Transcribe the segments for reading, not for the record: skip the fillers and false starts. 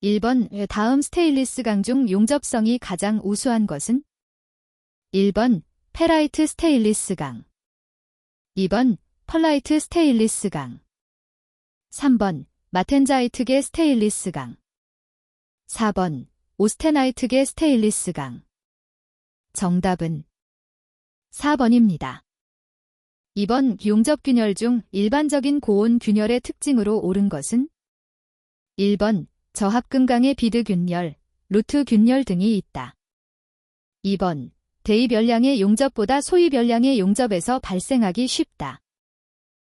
1번 다음 스테인리스 강 중 용접성이 가장 우수한 것은? 1번 페라이트 스테인리스 강, 2번 펄라이트 스테인리스 강, 3번 마텐자이트계 스테인리스 강, 4번 오스테나이트계 스테인리스 강. 정답은 4번입니다. 2번 용접 균열 중 일반적인 고온 균열의 특징으로 옳은 것은? 1번 저합금강의 비드 균열, 루트 균열 등이 있다. 2번 대입열량의 용접보다 소입열량의 용접에서 발생하기 쉽다.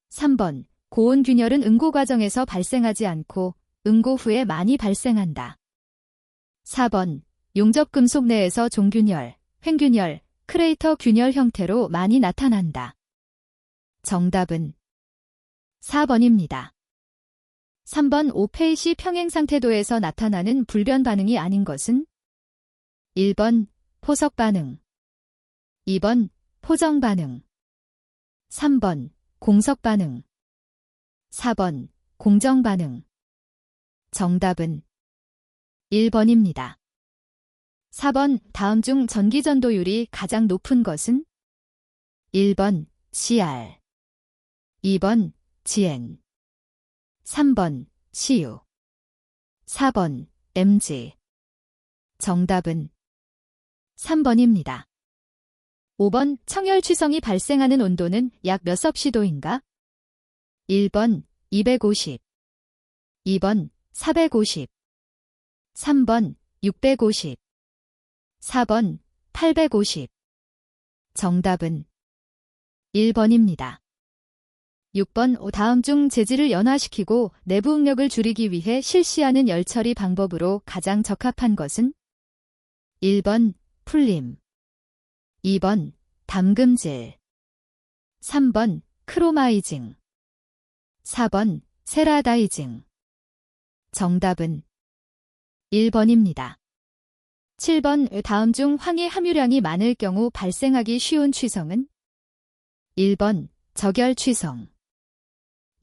3번 고온 균열은 응고 과정에서 발생하지 않고 응고 후에 많이 발생한다. 4번 용접 금속 내에서 종균열, 횡균열, 크레이터 균열 형태로 많이 나타난다. 정답은 4번입니다. 3번 오페이시 평행 상태도에서 나타나는 불변 반응이 아닌 것은? 1번 포석 반응, 2번 포정 반응, 3번 공석 반응, 4번 공정 반응. 정답은 1번입니다. 4번 다음 중 전기 전도율이 가장 높은 것은? 1번 CR, 2번 GN, 3번 CU, 4번 MG. 정답은 3번입니다. 5번 청열 취성이 발생하는 온도는 약 몇 섭씨도인가? 1번 250, 2번 450, 3번 650, 4번 850. 정답은 1번입니다. 6번 다음 중 재질을 연화시키고 내부 응력을 줄이기 위해 실시하는 열처리 방법으로 가장 적합한 것은? 1번 풀림, 2번 담금질, 3번 크로마이징, 4번 세라다이징. 정답은 1번입니다. 7번 다음 중 황의 함유량이 많을 경우 발생하기 쉬운 취성은? 1번 저결 취성,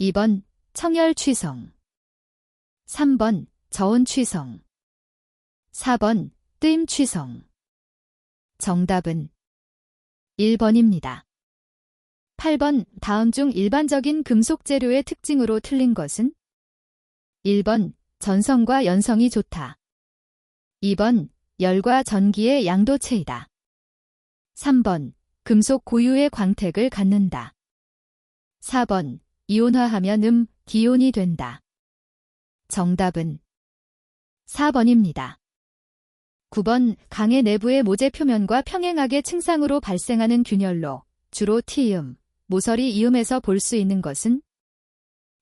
2번 청열 취성, 3번 저온 취성, 4번 뜨임 취성. 정답은 1번입니다. 8번 다음 중 일반적인 금속 재료의 특징으로 틀린 것은? 1번 전성과 연성이 좋다, 2번 열과 전기의 양도체이다, 3번 금속 고유의 광택을 갖는다, 4번 이온화하면 기온이 된다. 정답은 4번입니다. 9번 강의 내부의 모재 표면과 평행하게 층상으로 발생하는 균열로 주로 티음, 모서리 이음에서 볼 수 있는 것은?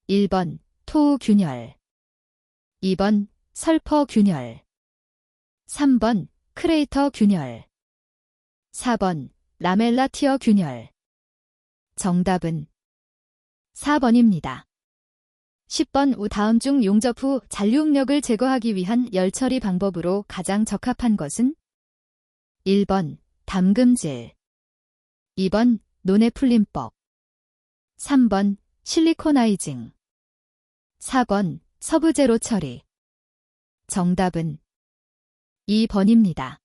1번 토우 균열, 2번 설퍼 균열, 3번 크레이터 균열, 4번 라멜라 티어 균열. 정답은 4번입니다. 10번 다음 중 용접 후 잔류응력을 제거하기 위한 열처리 방법으로 가장 적합한 것은? 1번 담금질, 2번 논해풀림법, 3번 실리코나이징, 4번 서부제로 처리. 정답은 2번입니다.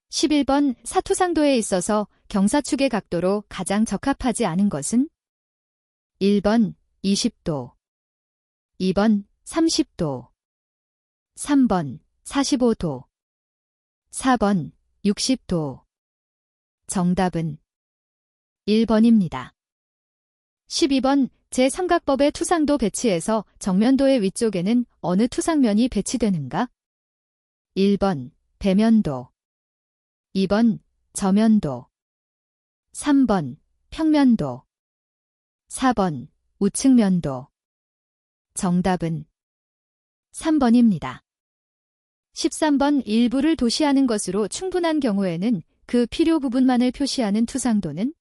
11번 사투상도에 있어서 경사축의 각도로 가장 적합하지 않은 것은? 1번 20도, 2번 30도, 3번 45도, 4번 60도. 정답은 1번입니다. 12번 제3각법의 투상도 배치에서 정면도의 위쪽에는 어느 투상면이 배치되는가? 1번 배면도, 2번 저면도, 3번 평면도, 4번 우측면도. 정답은 3번입니다. 13번 일부를 도시하는 것으로 충분한 경우에는 그 필요 부분만을 표시하는 투상도는?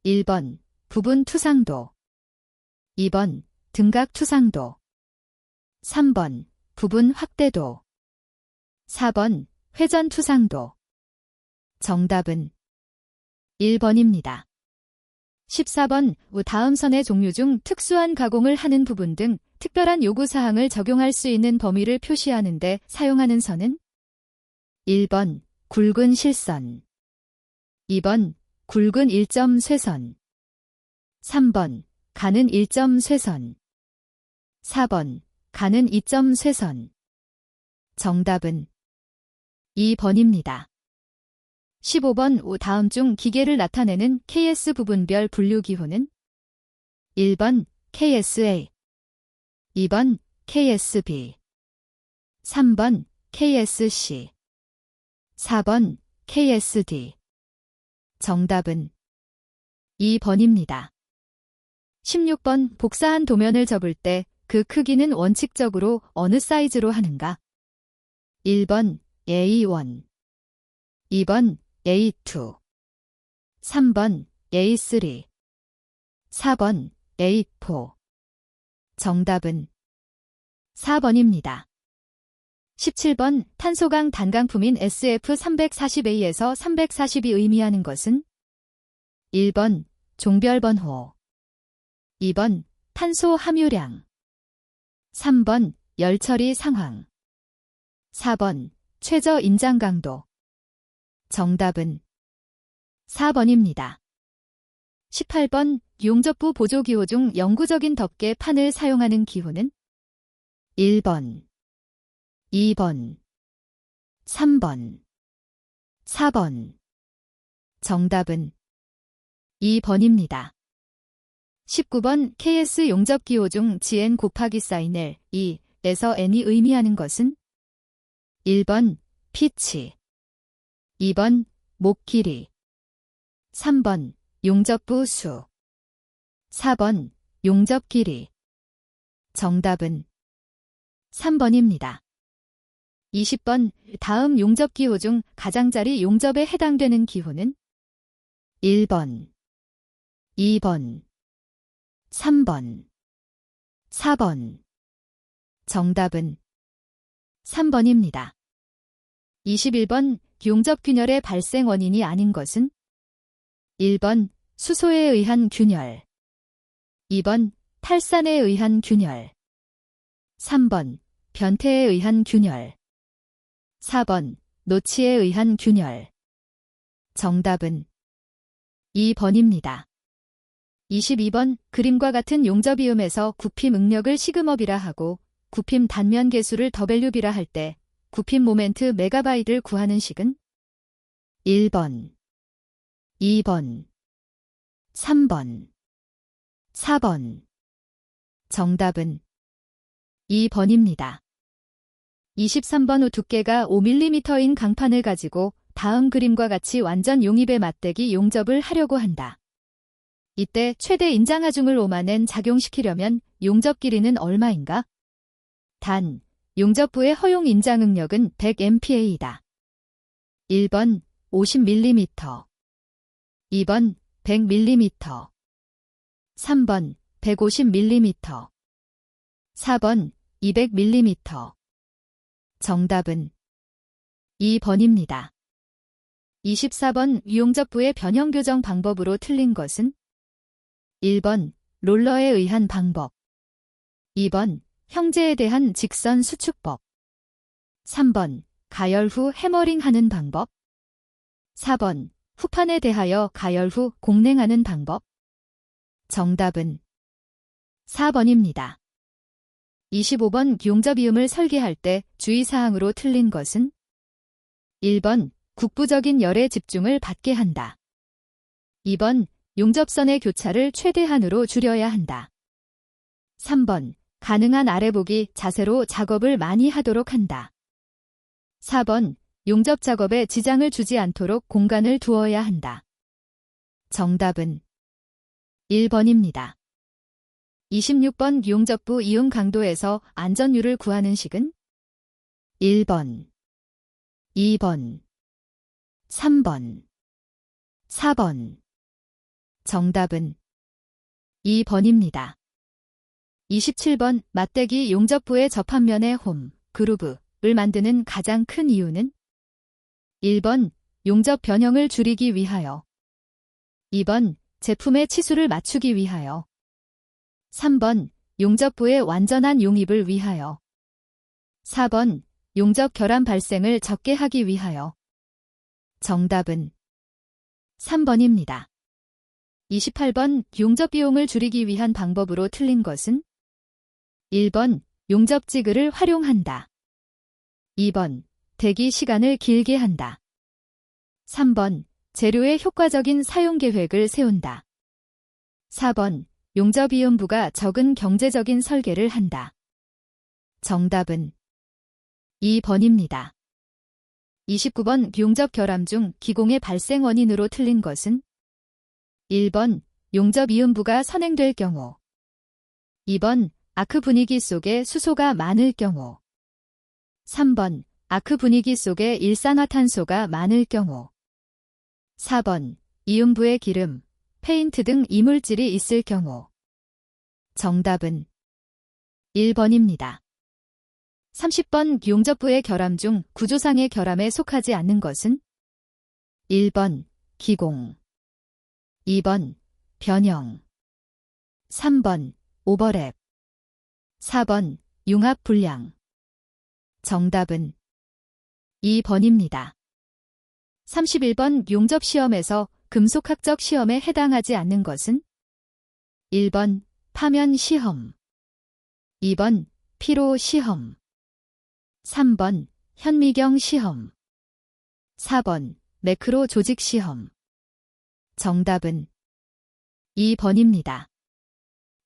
1번 부분 투상도, 2번 등각 투상도, 3번 부분 확대도, 4번 회전 투상도. 정답은 1번입니다. 14번 다음 선의 종류 중 특수한 가공을 하는 부분 등 특별한 요구사항을 적용할 수 있는 범위를 표시하는 데 사용하는 선은 1번 굵은 실선, 2번 굵은 일점 쇠선, 3번 가는 일점 쇠선, 4번 가는 이점 쇠선. 정답은 2번입니다. 15번 다음 중 기계를 나타내는 KS 부분별 분류기호는 1번 KSA, 2번 KSB, 3번 KSC, 4번 KSD. 정답은 2번입니다. 16번 복사한 도면을 접을 때 그 크기는 원칙적으로 어느 사이즈로 하는가? 1번 A1, 2번 A2, 3번 A3, 4번 A4. 정답은 4번입니다. 17번 탄소강 단강품인 SF340A에서 340이 의미하는 것은 1번 종별번호, 2번 탄소 함유량, 3번 열처리 상황, 4번 최저 인장 강도. 정답은 4번입니다. 18번 용접부 보조기호 중 영구적인 덮개 판을 사용하는 기호는 1번, 2번, 3번, 4번. 정답은 2번입니다. 19번 KS 용접기호 중 GN 곱하기 사인 L, 2에서 N이 의미하는 것은 1번 피치, 2번 목 길이, 3번 용접부 수, 4번 용접 길이. 정답은 3번입니다. 20번 다음 용접기호 중 가장자리 용접에 해당되는 기호는 1번, 2번, 3번, 4번. 정답은 3번입니다. 21번 용접균열의 발생 원인이 아닌 것은 1번 수소에 의한 균열, 2번 탈산에 의한 균열, 3번 변태에 의한 균열, 4번 노치에 의한 균열. 정답은 2번입니다. 22번 그림과 같은 용접이음에서 굽힘 응력을 시그머비라 하고 굽힘 단면 계수를 WB라 할 때 굽힘 모멘트 메가바이트를 구하는 식은 1번, 2번, 3번, 4번. 정답은 2번입니다. 23번 후 두께가 5mm인 강판을 가지고 다음 그림과 같이 완전 용입에 맞대기 용접을 하려고 한다. 이때 최대 인장 하중을 5만엔 작용시키려면 용접 길이는 얼마인가? 단, 용접부의 허용 인장 응력은 100MPa이다. 1번 50mm, 2번 100mm, 3번 150mm, 4번 200mm. 정답은 2번입니다. 24번 용접부의 변형 교정 방법으로 틀린 것은 1번 롤러에 의한 방법, 2번 형제에 대한 직선 수축법, 3번 가열 후 해머링하는 방법, 4번 후판에 대하여 가열 후 공냉하는 방법. 정답은 4번입니다. 25번 용접이음을 설계할 때 주의사항으로 틀린 것은 1번 국부적인 열의 집중을 받게 한다. 2번 용접선의 교차를 최대한으로 줄여야 한다. 3번 가능한 아래보기 자세로 작업을 많이 하도록 한다. 4번 용접 작업에 지장을 주지 않도록 공간을 두어야 한다. 정답은 1번입니다. 26번 용접부 이음 강도에서 안전율을 구하는 식은 1번, 2번, 3번, 4번. 정답은 2번입니다. 27번 맞대기 용접부의 접합면의 홈, 그루브를 만드는 가장 큰 이유는 1번 용접 변형을 줄이기 위하여, 2번 제품의 치수를 맞추기 위하여, 3번 용접부의 완전한 용입을 위하여. 4번, 용접 결함 발생을 적게 하기 위하여. 정답은 3번입니다. 28번, 용접 비용을 줄이기 위한 방법으로 틀린 것은? 1번, 용접지글을 활용한다. 2번, 대기 시간을 길게 한다. 3번, 재료의 효과적인 사용 계획을 세운다. 4번, 용접이음부가 적은 경제적인 설계를 한다. 정답은 2번입니다. 29번, 용접 결함 중 기공의 발생 원인으로 틀린 것은? 1번, 용접이음부가 선행될 경우. 2번, 아크 분위기 속에 수소가 많을 경우. 3번, 아크 분위기 속에 일산화탄소가 많을 경우. 4번, 이음부에 기름, 페인트 등 이물질이 있을 경우. 정답은 1번입니다. 30번, 용접부의 결함 중 구조상의 결함에 속하지 않는 것은? 1번, 기공. 2번, 변형. 3번, 오버랩. 4번, 융합 불량. 정답은 2번입니다. 31번, 용접 시험에서 금속학적 시험에 해당하지 않는 것은? 1번, 파면 시험. 2번, 피로 시험. 3번, 현미경 시험. 4번, 매크로 조직 시험. 정답은 2번입니다.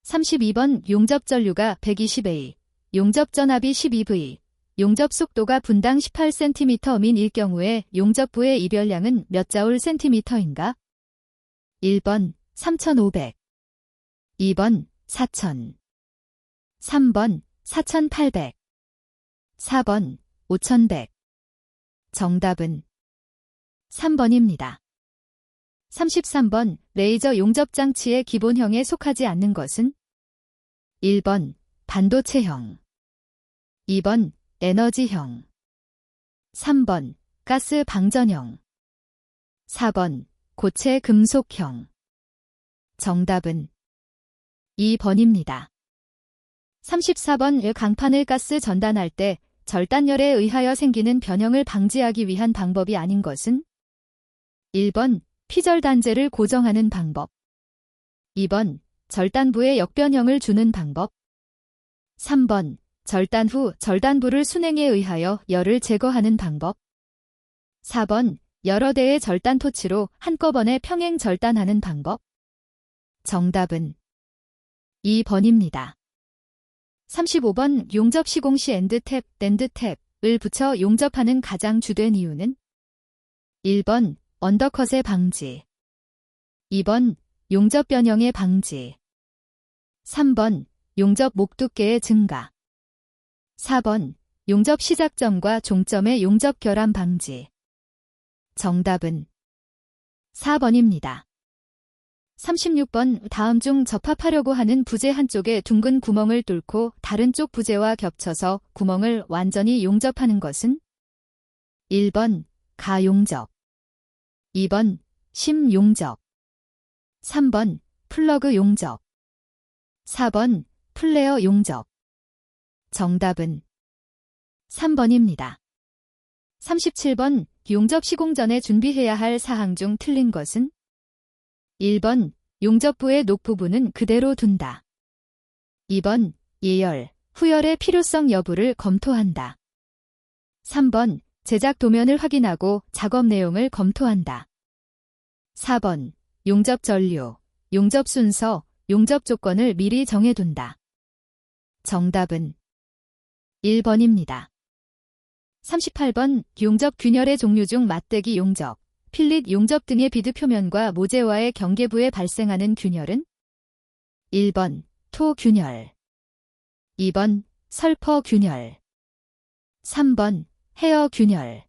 32번, 용접 전류가 120A, 용접 전압이 12V, 용접 속도가 분당 18cm인 경우에 용접부의 이별량은 몇 자울 cm인가? 1번 3500, 2번 4000, 3번 4800, 4번 5100. 정답은 3번입니다. 33번, 레이저 용접 장치의 기본형에 속하지 않는 것은? 1번 반도체형. 2번 에너지형. 3번 가스 방전형. 4번 고체 금속형. 정답은 2번입니다. 34번, 강판을 가스 전단할 때 절단열에 의하여 생기는 변형을 방지하기 위한 방법이 아닌 것은? 1번 피절단제를 고정하는 방법. 2번 절단부에 역변형을 주는 방법. 3번 절단 후 절단부를 순행에 의하여 열을 제거하는 방법. 4번 여러 대의 절단 토치로 한꺼번에 평행 절단하는 방법. 정답은 2번입니다. 35번, 용접 시공 시 엔드탭, 랜드탭을 붙여 용접하는 가장 주된 이유는? 1번 언더컷의 방지. 2번 용접 변형의 방지. 3번 용접 목 두께의 증가. 4번 용접 시작점과 종점의 용접 결함 방지. 정답은 4번입니다. 36번, 다음 중 접합하려고 하는 부재 한쪽에 둥근 구멍을 뚫고 다른 쪽 부재와 겹쳐서 구멍을 완전히 용접하는 것은? 1번 가용접. 2번 심용접. 3번 플러그 용접. 4번 플레어 용접. 정답은 3번입니다. 37번, 용접 시공 전에 준비해야 할 사항 중 틀린 것은? 1번 용접부의 녹 부분은 그대로 둔다. 2번 예열, 후열의 필요성 여부를 검토한다. 3번 제작 도면을 확인하고 작업 내용을 검토한다. 4번 용접 전류, 용접 순서, 용접 조건을 미리 정해둔다. 정답은 1번입니다. 38번, 용접 균열의 종류 중 맞대기 용접, 필릿 용접 등의 비드 표면과 모재와의 경계부에 발생하는 균열은? 1번 토 균열. 2번 설퍼 균열. 3번 헤어 균열.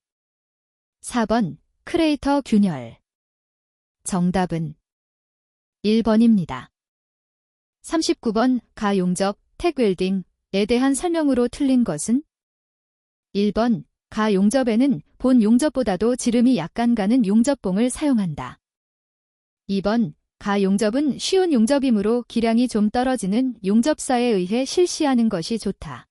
4번 크레이터 균열. 정답은 1번입니다. 39번, 가용접, 택웰딩에 대한 설명으로 틀린 것은? 1번 가용접에는 본 용접보다도 지름이 약간 가는 용접봉을 사용한다. 2번 가 용접은 쉬운 용접이므로 기량이 좀 떨어지는 용접사에 의해 실시하는 것이 좋다.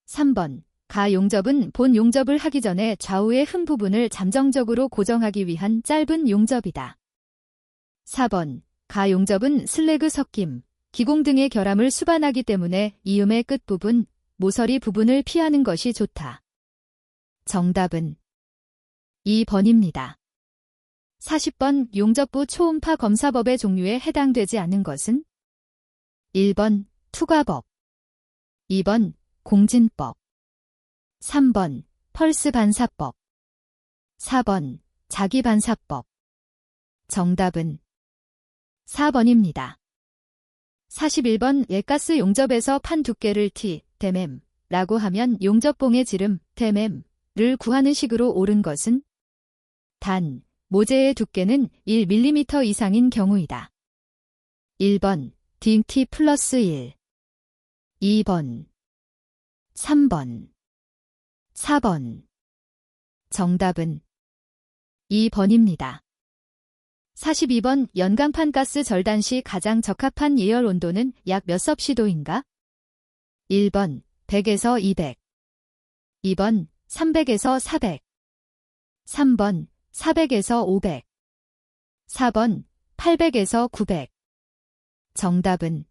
3번. 가 용접은 본 용접을 하기 전에 좌우의 흠 부분을 잠정적으로 고정하기 위한 짧은 용접이다. 4번. 가 용접은 슬래그 섞임, 기공 등의 결함을 수반하기 때문에 이음의 끝부분, 모서리 부분을 피하는 것이 좋다. 정답은 2번입니다. 40번 용접부 초음파 검사법의 종류에 해당되지 않는 것은 1번 투과법, 2번 공진법, 3번 펄스 반사법, 4번 자기반사법. 정답은 4번입니다. 41번 예가스 용접에서 판 두께를 T, 데맴 라고 하면 용접봉의 지름, 데맴을 구하는 식으로 옳은 것은 단, 모재의 두께는 1mm 이상인 경우이다. 1번 DT 플러스 1, 2번, 3번, 4번. 정답은 2번입니다. 42번 연강판 가스 절단 시 가장 적합한 예열 온도는 약 몇 섭씨도인가? 1번 100에서 200, 2번 300에서 400, 3번 400에서 500, 4번 800에서 900. 정답은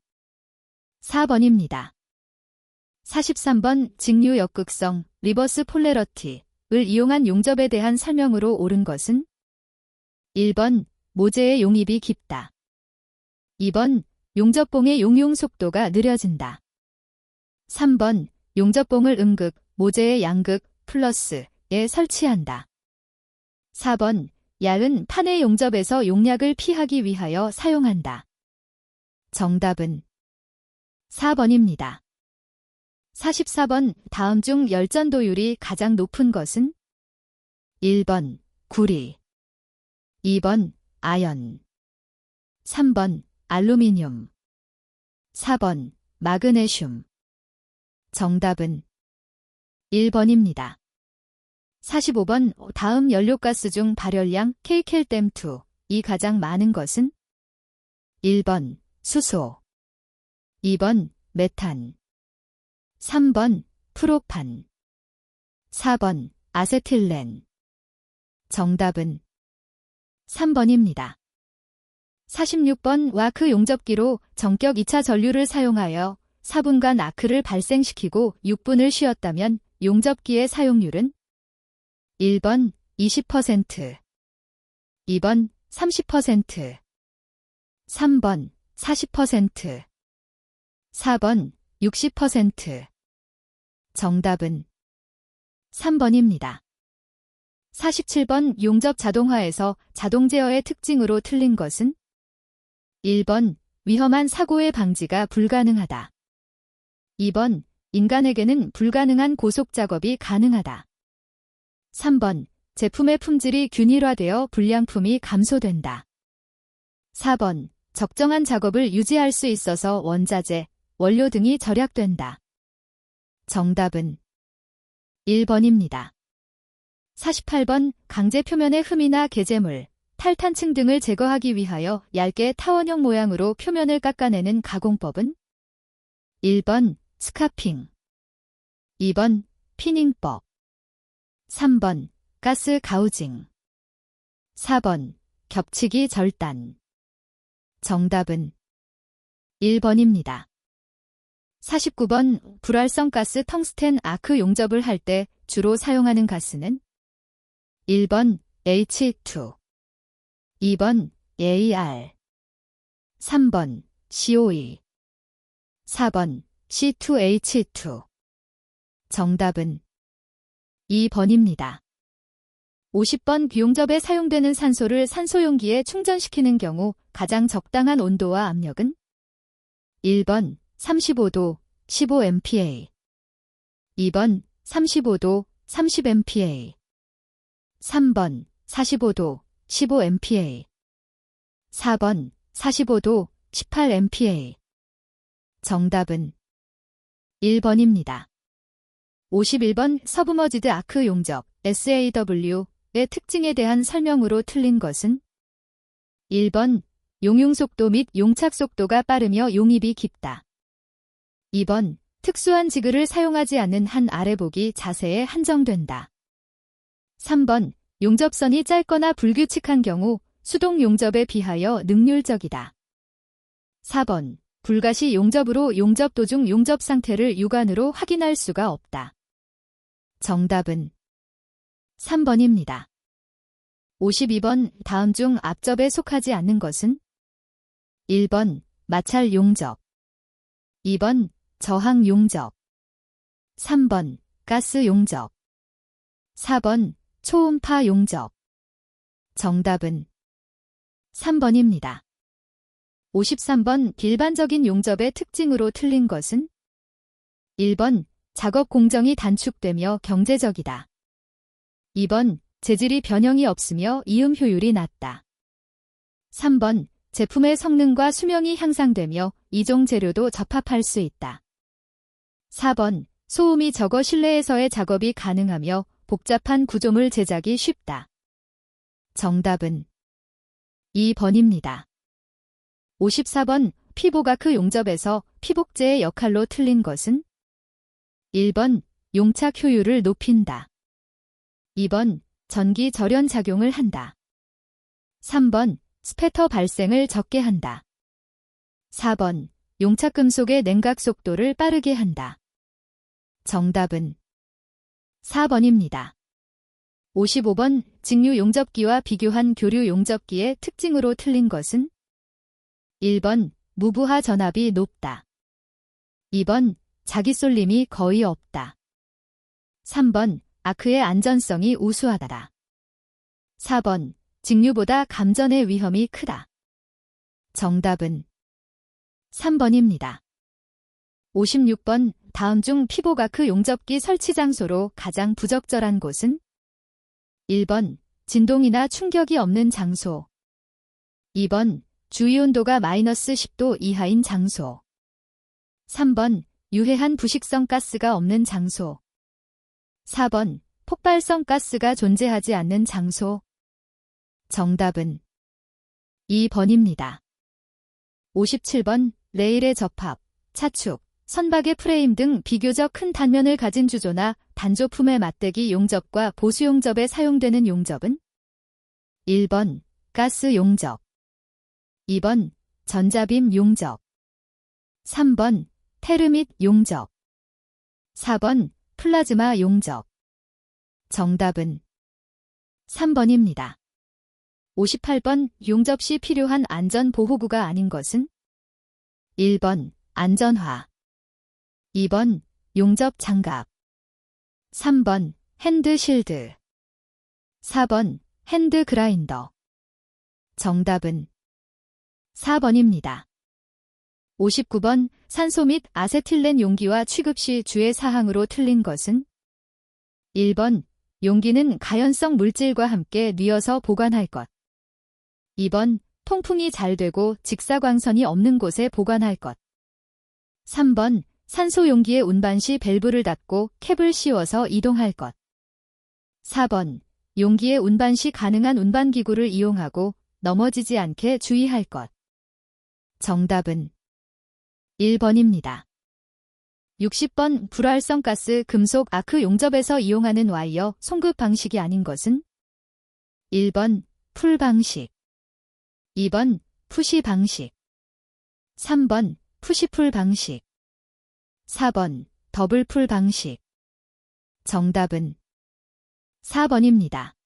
4번입니다. 43번 직류 역극성, 리버스 폴래러티를 이용한 용접에 대한 설명으로 옳은 것은 1번 모재의 용입이 깊다, 2번 용접봉의 용융 속도가 느려진다, 3번 용접봉을 음극, 모재의 양극, 플러스에 설치한다, 4번 야은 판의 용접에서 용약을 피하기 위하여 사용한다. 정답은 4번입니다. 44번 다음 중 열전도율이 가장 높은 것은 1번 구리, 2번 아연, 3번 알루미늄, 4번 마그네슘. 정답은 1번입니다. 45번 다음 연료가스 중 발열량 kcal-2이 가장 많은 것은 1번 수소, 2번 메탄, 3번 프로판, 4번 아세틸렌. 정답은 3번입니다. 46번 와크 용접기로 전격 2차 전류를 사용하여 4분간 아크를 발생시키고 6분을 쉬었다면 용접기의 사용률은 1번 20%, 2번 30%, 3번 40%, 4번 60%. 정답은 3번입니다. 47번 용접 자동화에서 자동 제어의 특징으로 틀린 것은 1번 위험한 사고의 방지가 불가능하다, 2번 인간에게는 불가능한 고속 작업이 가능하다, 3번 제품의 품질이 균일화되어 불량품이 감소된다, 4번 적정한 작업을 유지할 수 있어서 원자재, 원료 등이 절약된다. 정답은 1번입니다. 48번 강제 표면의 흠이나 개재물, 탈탄층 등을 제거하기 위하여 얇게 타원형 모양으로 표면을 깎아내는 가공법은 1번 스카핑, 2번 피닝법, 3번 가스 가우징, 4번 겹치기 절단. 정답은 1번입니다. 49번 불활성 가스 텅스텐 아크 용접을 할 때 주로 사용하는 가스는 1번 H2, 2번 AR, 3번 COE, 4번 C2H2. 정답은 2번입니다. 50번 용접에 사용되는 산소를 산소용기에 충전시키는 경우 가장 적당한 온도와 압력은 1번 35도 15MPa, 2번 35도 30MPa, 3번 45도 15MPa, 4번 45도 18MPa. 정답은 1번입니다. 51번 서브머지드 아크 용접 SAW의 특징에 대한 설명으로 틀린 것은 1번 용융 속도 및 용착 속도가 빠르며 용입이 깊다. 2번, 특수한 지그를 사용하지 않는 한 아래복이 자세에 한정된다. 3번, 용접선이 짧거나 불규칙한 경우 수동 용접에 비하여 능률적이다. 4번, 불가시 용접으로 용접 도중 용접 상태를 육안으로 확인할 수가 없다. 정답은 3번입니다. 52번, 다음 중 앞접에 속하지 않는 것은? 1번, 마찰 용접. 2번, 저항 용접. 3번, 가스 용접. 4번, 초음파 용접. 정답은 3번입니다. 53번, 일반적인 용접의 특징으로 틀린 것은? 1번, 작업 공정이 단축되며 경제적이다. 2번, 재질이 변형이 없으며 이음 효율이 낮다. 3번, 제품의 성능과 수명이 향상되며 이종 재료도 접합할 수 있다. 4번, 소음이 적어 실내에서의 작업이 가능하며 복잡한 구조물 제작이 쉽다. 정답은 2번입니다. 54번, 피보가크 용접에서 피복제의 역할로 틀린 것은? 1번, 용착 효율을 높인다. 2번, 전기 절연 작용을 한다. 3번, 스패터 발생을 적게 한다. 4번, 용착금속의 냉각 속도를 빠르게 한다. 정답은 4번입니다. 55번, 직류 용접기와 비교한 교류 용접기의 특징으로 틀린 것은? 1번, 무부하 전압이 높다. 2번, 자기 쏠림이 거의 없다. 3번, 아크의 안전성이 우수하다. 4번, 직류보다 감전의 위험이 크다. 정답은 3번입니다. 56번, 다음 중 피보가크 용접기 설치 장소로 가장 부적절한 곳은? 1번, 진동이나 충격이 없는 장소. 2번, 주위 온도가 마이너스 10도 이하인 장소. 3번, 유해한 부식성 가스가 없는 장소. 4번, 폭발성 가스가 존재하지 않는 장소. 정답은 2번입니다. 57번, 레일의 접합, 차축, 선박의 프레임 등 비교적 큰 단면을 가진 주조나 단조품의 맞대기 용접과 보수 용접에 사용되는 용접은? 1번, 가스 용접. 2번, 전자빔 용접. 3번, 테르밋 용접. 4번, 플라즈마 용접. 정답은 3번입니다. 58번, 용접 시 필요한 안전보호구가 아닌 것은? 1번, 안전화. 2번, 용접 장갑. 3번, 핸드실드. 4번, 핸드 그라인더. 정답은 4번입니다. 59번, 산소 및 아세틸렌 용기와 취급 시 주의 사항으로 틀린 것은? 1번, 용기는 가연성 물질과 함께 뉘어서 보관할 것. 2번, 통풍이 잘 되고 직사광선이 없는 곳에 보관할 것. 3번, 산소 용기의 운반 시 밸브를 닫고 캡을 씌워서 이동할 것. 4번, 용기의 운반 시 가능한 운반기구를 이용하고 넘어지지 않게 주의할 것. 정답은 1번입니다. 60번, 불활성 가스 금속 아크 용접에서 이용하는 와이어 송급 방식이 아닌 것은? 1번, 풀 방식. 2번, 푸시 방식. 3번, 푸시풀 방식. 4번, 더블풀 방식. 정답은 4번입니다.